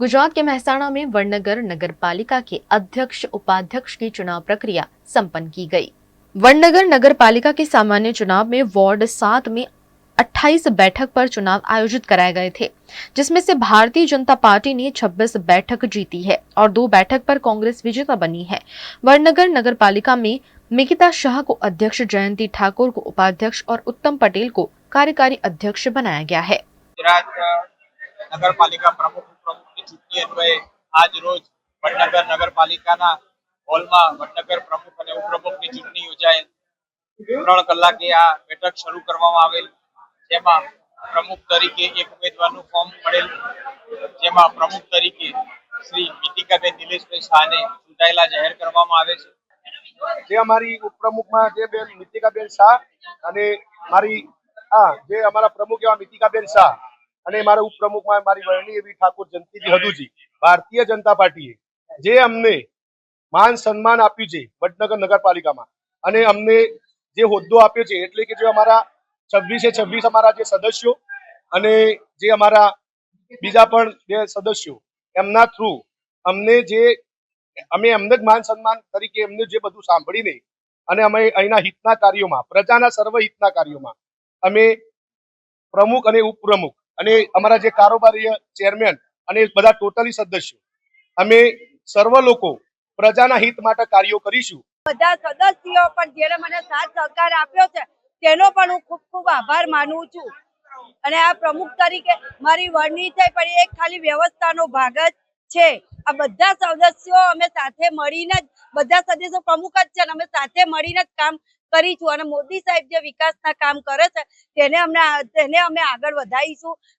गुजरात के मेहसाणा में वडनगर नगर पालिका के अध्यक्ष उपाध्यक्ष की चुनाव प्रक्रिया संपन्न की गई। वडनगर नगर पालिका के सामान्य चुनाव में वार्ड 7 में 28 बैठक पर चुनाव आयोजित कराए गए थे, जिसमें से भारतीय जनता पार्टी ने 26 बैठक जीती है और 2 बैठक पर कांग्रेस विजेता बनी है। वडनगर नगर पालिका में मिकिता शाह को अध्यक्ष, जयंती ठाकुर को उपाध्यक्ष और उत्तम पटेल को कार्यकारी अध्यक्ष बनाया गया है। नगरपालिका प्रमुख उपप्रमुखની ચૂંટણી અન્વયે આજ રોજ વડનગર નગરપાલિકાના હોલમાં વડનગર પ્રમુખ અને ઉપપ્રમુખની ચૂંટણી યોજાયેલ 3 કલાકે આ બેઠક શરૂ કરવામાં આવેલ, જેમાં પ્રમુખ તરીકે એક ઉમેદવારનું ફોર્મ મળેલ, જેમાં પ્રમુખ તરીકે શ્રી મિતિકાબેન નિલેશભાઈ શાહને ચૂંટાયેલા જાહેર કરવામાં આવે છે। જે અમારી ઉપપ્રમુખમાં જે બેન મિતિકાબેન શાહ અને મારી જે અમારા પ્રમુખ એવા મિતિકાબેન શાહ અને મારા ઉપપ્રમુખમાં મારી વરણી એવી ઠાકોર જયંતીજી હદુજી, ભારતીય જનતા પાર્ટીએ જે અમને માન સન્માન આપ્યું છે વડનગર નગરપાલિકામાં અને અમને જે હોદ્દો આપ્યો છે, એટલે કે જે અમારા 26 અમારા જે સદસ્યો અને જે અમારા બીજા પણ બે સદસ્યો એમના થ્રુ અમને જે અમે એમને જ માન સન્માન તરીકે એમને જે બધું સાંભળીને અને અમે અહીંના હિતના કાર્યોમાં, પ્રજાના સર્વહિતના કાર્યોમાં અમે પ્રમુખ અને ઉપપ્રમુખ અને અમારા જે કારોબારી ચેરમેન અને બધા ટોટલી સદસ્યો અમે સર્વ લોકો પ્રજાના હિત માટે કાર્યો કરીશું। બધા સદસ્યો પણ જેણે મને સાથ સહકાર આપ્યો છે તેનો પણ હું ખૂબ ખૂબ આભાર માનું છું। અને આ પ્રમુખ તરીકે મારી વરણી થઈ, પણ એક ખાલી વ્યવસ્થાનો ભાગ જ છે। આ બધા સદસ્યો અમે સાથે મળીને જ, બધા સદસ્યો પ્રમુખ જ છે અને અમે સાથે મળીને જ કામ કરીશું અને મોદી સાહેબ જે વિકાસના કામ કરે છે તેને અમે આગળ વધારીશું।